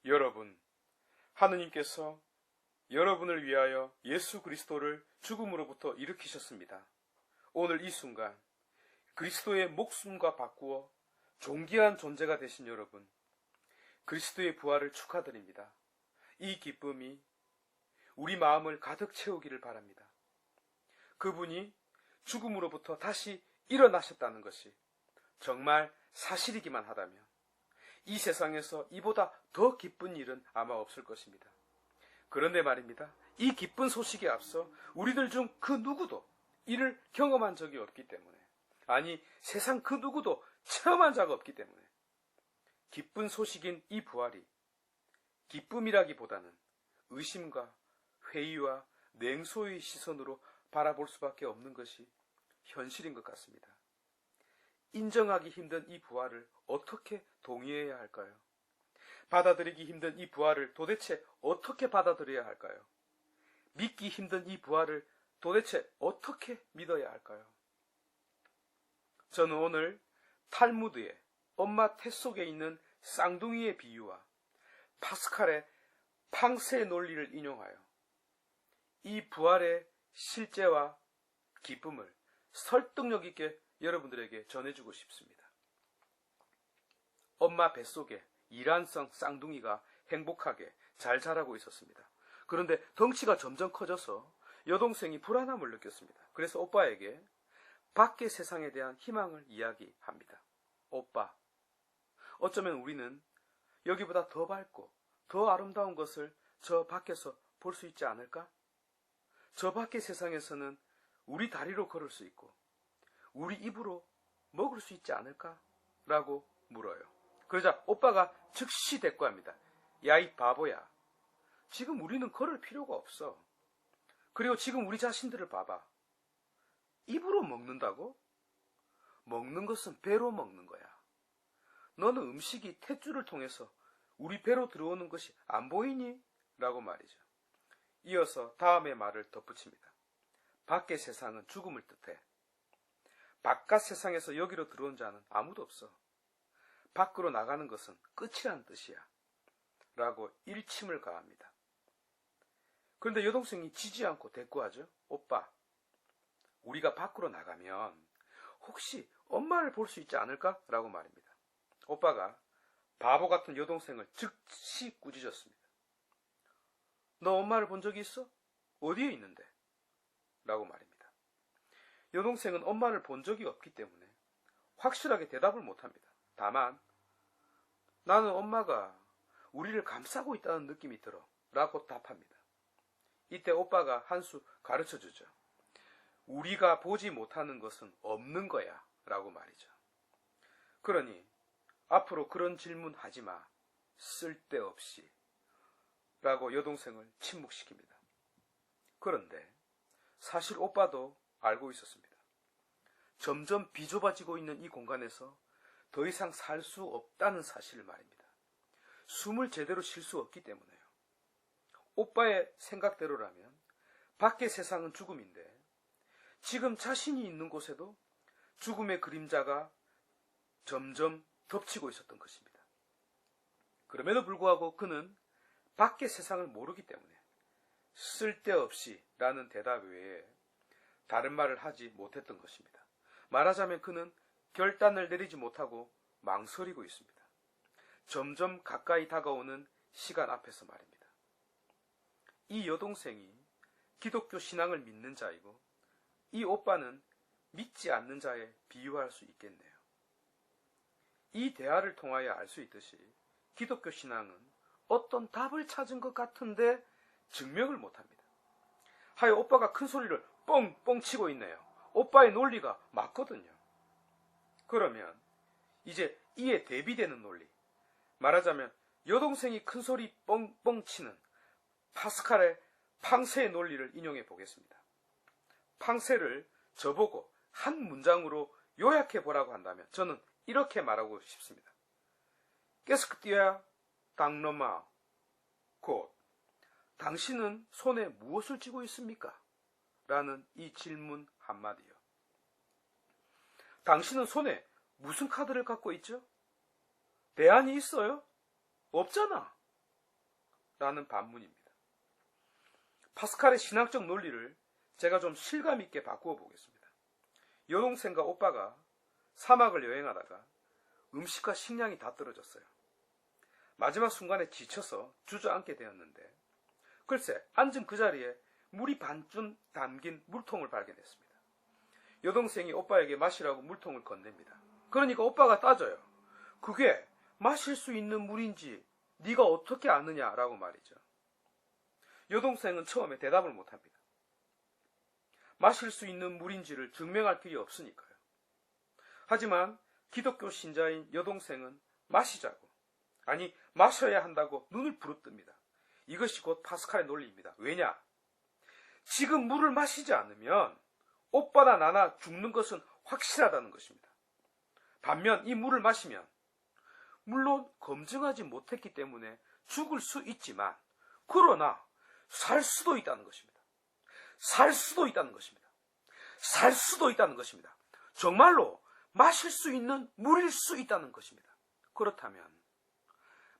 여러분, 하느님께서 여러분을 위하여 예수 그리스도를 죽음으로부터 일으키셨습니다. 오늘 이 순간 그리스도의 목숨과 바꾸어 존귀한 존재가 되신 여러분, 그리스도의 부활을 축하드립니다. 이 기쁨이 우리 마음을 가득 채우기를 바랍니다. 그분이 죽음으로부터 다시 일어나셨다는 것이 정말 사실이기만 하다면 이 세상에서 이보다 더 기쁜 일은 아마 없을 것입니다. 그런데 말입니다. 이 기쁜 소식에 앞서 우리들 중 그 누구도 이를 경험한 적이 없기 때문에, 아니 세상 그 누구도 체험한 적 없기 때문에 기쁜 소식인 이 부활이 기쁨이라기보다는 의심과 회의와 냉소의 시선으로 바라볼 수밖에 없는 것이 현실인 것 같습니다. 인정하기 힘든 이 부활을 어떻게 동의해야 할까요? 받아들이기 힘든 이 부활을 도대체 어떻게 받아들여야 할까요? 믿기 힘든 이 부활을 도대체 어떻게 믿어야 할까요? 저는 오늘 탈무드의 엄마 태 속에 있는 쌍둥이의 비유와 파스칼의 팡세의 논리를 인용하여 이 부활의 실제와 기쁨을 설득력 있게 여러분들에게 전해주고 싶습니다. 엄마 뱃속에 이란성 쌍둥이가 행복하게 잘 자라고 있었습니다. 그런데 덩치가 점점 커져서 여동생이 불안함을 느꼈습니다. 그래서 오빠에게 밖의 세상에 대한 희망을 이야기합니다. 오빠, 어쩌면 우리는 여기보다 더 밝고 더 아름다운 것을 저 밖에서 볼 수 있지 않을까? 저 밖의 세상에서는 우리 다리로 걸을 수 있고 우리 입으로 먹을 수 있지 않을까? 라고 물어요. 그러자 오빠가 즉시 대꾸합니다. 야, 이 바보야. 지금 우리는 걸을 필요가 없어. 그리고 지금 우리 자신들을 봐봐. 입으로 먹는다고? 먹는 것은 배로 먹는 거야. 너는 음식이 탯줄을 통해서 우리 배로 들어오는 것이 안 보이니? 라고 말이죠. 이어서 다음의 말을 덧붙입니다. 밖의 세상은 죽음을 뜻해. 바깥 세상에서 여기로 들어온 자는 아무도 없어. 밖으로 나가는 것은 끝이라는 뜻이야. 라고 일침을 가합니다. 그런데 여동생이 지지 않고 대꾸하죠. 오빠, 우리가 밖으로 나가면 혹시 엄마를 볼 수 있지 않을까? 라고 말입니다. 오빠가 바보 같은 여동생을 즉시 꾸짖었습니다. 너 엄마를 본 적이 있어? 어디에 있는데? 라고 말입니다. 여동생은 엄마를 본 적이 없기 때문에 확실하게 대답을 못합니다. 다만 나는 엄마가 우리를 감싸고 있다는 느낌이 들어 라고 답합니다. 이때 오빠가 한 수 가르쳐주죠. 우리가 보지 못하는 것은 없는 거야 라고 말이죠. 그러니 앞으로 그런 질문 하지 마. 쓸데없이 라고 여동생을 침묵시킵니다. 그런데 사실 오빠도 알고 있었습니다. 점점 비좁아지고 있는 이 공간에서 더 이상 살 수 없다는 사실을 말입니다. 숨을 제대로 쉴 수 없기 때문에요. 오빠의 생각대로라면 밖의 세상은 죽음인데 지금 자신이 있는 곳에도 죽음의 그림자가 점점 덮치고 있었던 것입니다. 그럼에도 불구하고 그는 밖의 세상을 모르기 때문에 쓸데없이 라는 대답 외에 다른 말을 하지 못했던 것입니다. 말하자면 그는 결단을 내리지 못하고 망설이고 있습니다. 점점 가까이 다가오는 시간 앞에서 말입니다. 이 여동생이 기독교 신앙을 믿는 자이고 이 오빠는 믿지 않는 자에 비유할 수 있겠네요. 이 대화를 통하여 알 수 있듯이 기독교 신앙은 어떤 답을 찾은 것 같은데 증명을 못합니다. 하여 오빠가 큰 소리를 뻥뻥 치고 있네요. 오빠의 논리가 맞거든요. 그러면 이제 이에 대비되는 논리, 말하자면 여동생이 큰 소리 뻥뻥 치는 파스칼의 팡세의 논리를 인용해 보겠습니다. 팡세를 저보고 한 문장으로 요약해 보라고 한다면 저는 이렇게 말하고 싶습니다. 깨스크띠아 당너마 곧 당신은 손에 무엇을 쥐고 있습니까? 라는 이 질문 한마디요. 당신은 손에 무슨 카드를 갖고 있죠? 대안이 있어요? 없잖아. 라는 반문입니다. 파스칼의 신학적 논리를 제가 좀 실감 있게 바꾸어 보겠습니다. 여동생과 오빠가 사막을 여행하다가 음식과 식량이 다 떨어졌어요. 마지막 순간에 지쳐서 주저앉게 되었는데 글쎄 앉은 그 자리에 물이 반쯤 담긴 물통을 발견했습니다. 여동생이 오빠에게 마시라고 물통을 건넵니다. 그러니까 오빠가 따져요. 그게 마실 수 있는 물인지 네가 어떻게 아느냐라고 말이죠. 여동생은 처음에 대답을 못합니다. 마실 수 있는 물인지를 증명할 필요 없으니까요. 하지만 기독교 신자인 여동생은 마시자고, 아니 마셔야 한다고 눈을 부릅뜹니다. 이것이 곧 파스칼의 논리입니다. 왜냐? 지금 물을 마시지 않으면 오빠나 나나 죽는 것은 확실하다는 것입니다. 반면 이 물을 마시면 물론 검증하지 못했기 때문에 죽을 수 있지만 그러나 살 수도 있다는 것입니다. 살 수도 있다는 것입니다. 살 수도 있다는 것입니다. 정말로 마실 수 있는 물일 수 있다는 것입니다. 그렇다면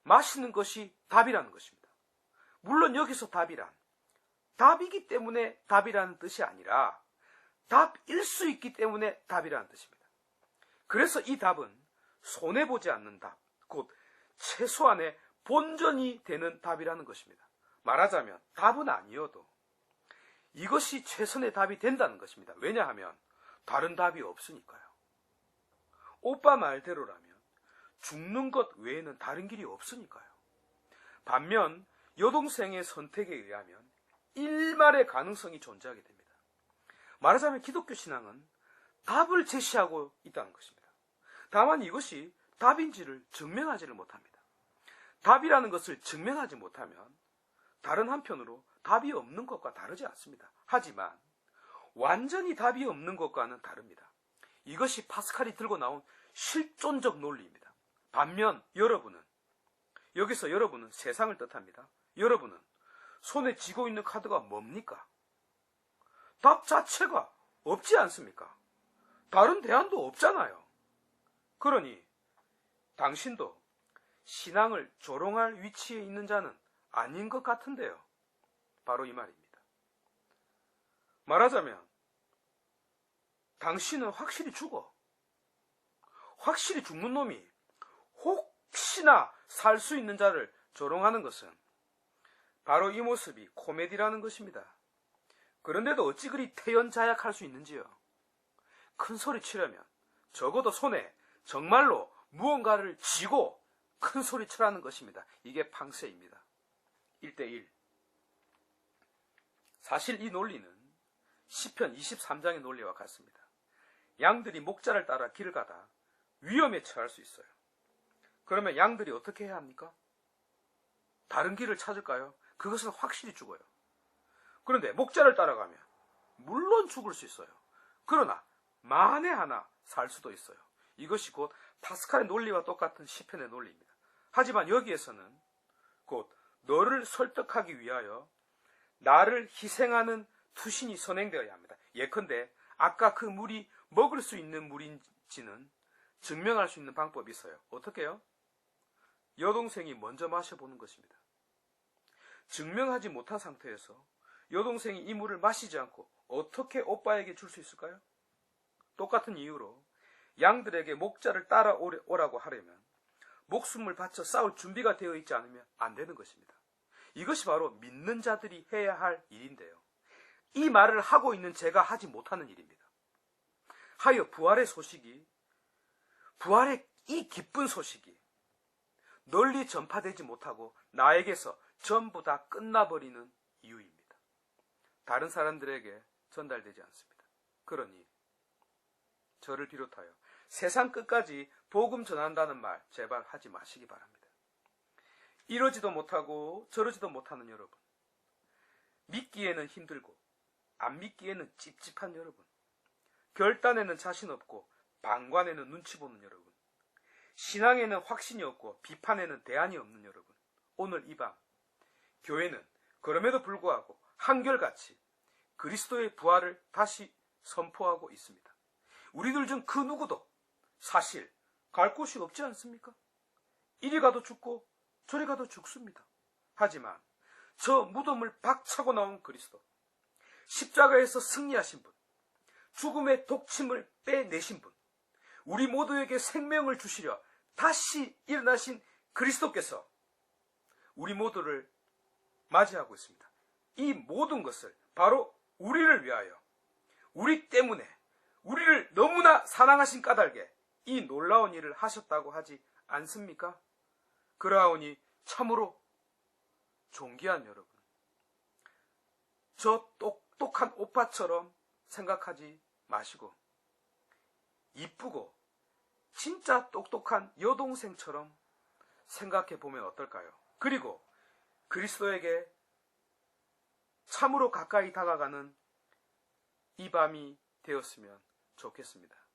마시는 것이 답이라는 것입니다. 물론 여기서 답이기 때문에 답이라는 뜻이 아니라 답일 수 있기 때문에 답이라는 뜻입니다. 그래서 이 답은 손해보지 않는 답, 곧 최소한의 본전이 되는 답이라는 것입니다. 말하자면 답은 아니어도 이것이 최선의 답이 된다는 것입니다. 왜냐하면 다른 답이 없으니까요. 오빠 말대로라면 죽는 것 외에는 다른 길이 없으니까요. 반면 여동생의 선택에 의하면 일말의 가능성이 존재하게 됩니다. 말하자면 기독교 신앙은 답을 제시하고 있다는 것입니다. 다만 이것이 답인지를 증명하지를 못합니다. 답이라는 것을 증명하지 못하면 다른 한편으로 답이 없는 것과 다르지 않습니다. 하지만 완전히 답이 없는 것과는 다릅니다. 이것이 파스칼이 들고 나온 실존적 논리입니다. 반면 여기서 여러분은 세상을 뜻합니다. 여러분은 손에 쥐고 있는 카드가 뭡니까? 답 자체가 없지 않습니까? 다른 대안도 없잖아요. 그러니 당신도 신앙을 조롱할 위치에 있는 자는 아닌 것 같은데요. 바로 이 말입니다. 말하자면 당신은 확실히 죽어. 확실히 죽는 놈이 혹시나 살 수 있는 자를 조롱하는 것은 바로 이 모습이 코미디라는 것입니다. 그런데도 어찌 그리 태연자약할 수 있는지요. 큰 소리 치려면 적어도 손에 정말로 무언가를 쥐고 큰 소리 치라는 것입니다. 이게 팡세입니다. 1대1. 사실 이 논리는 시편 23장의 논리와 같습니다. 양들이 목자를 따라 길을 가다 위험에 처할 수 있어요. 그러면 양들이 어떻게 해야 합니까? 다른 길을 찾을까요? 그것은 확실히 죽어요. 그런데 목자를 따라가면 물론 죽을 수 있어요. 그러나 만에 하나 살 수도 있어요. 이것이 곧 파스칼의 논리와 똑같은 시편의 논리입니다. 하지만 여기에서는 곧 너를 설득하기 위하여 나를 희생하는 투신이 선행되어야 합니다. 예컨대 아까 그 물이 먹을 수 있는 물인지는 증명할 수 있는 방법이 있어요. 어떻게 해요? 여동생이 먼저 마셔보는 것입니다. 증명하지 못한 상태에서 여동생이 이 물을 마시지 않고 어떻게 오빠에게 줄 수 있을까요? 똑같은 이유로 양들에게 목자를 따라오라고 하려면 목숨을 바쳐 싸울 준비가 되어 있지 않으면 안 되는 것입니다. 이것이 바로 믿는 자들이 해야 할 일인데요. 이 말을 하고 있는 제가 하지 못하는 일입니다. 하여 부활의 이 기쁜 소식이 널리 전파되지 못하고 나에게서 전부 다 끝나버리는 이유입니다. 다른 사람들에게 전달되지 않습니다. 그러니 저를 비롯하여 세상 끝까지 복음 전한다는 말 제발 하지 마시기 바랍니다. 이러지도 못하고 저러지도 못하는 여러분, 믿기에는 힘들고 안 믿기에는 찝찝한 여러분, 결단에는 자신 없고 방관에는 눈치 보는 여러분, 신앙에는 확신이 없고 비판에는 대안이 없는 여러분, 오늘 이 밤 교회는 그럼에도 불구하고 한결같이 그리스도의 부활을 다시 선포하고 있습니다. 우리들 중 그 누구도 사실 갈 곳이 없지 않습니까? 이리 가도 죽고 저리 가도 죽습니다. 하지만 저 무덤을 박차고 나온 그리스도, 십자가에서 승리하신 분, 죽음의 독침을 빼내신 분, 우리 모두에게 생명을 주시려 다시 일어나신 그리스도께서 우리 모두를 맞이하고 있습니다. 이 모든 것을 바로 우리를 위하여, 우리 때문에, 우리를 너무나 사랑하신 까닭에 이 놀라운 일을 하셨다고 하지 않습니까? 그러하오니 참으로 존귀한 여러분, 저 똑똑한 오빠처럼 생각하지 마시고 이쁘고 진짜 똑똑한 여동생처럼 생각해 보면 어떨까요? 그리고 그리스도에게 참으로 가까이 다가가는 이 밤이 되었으면 좋겠습니다.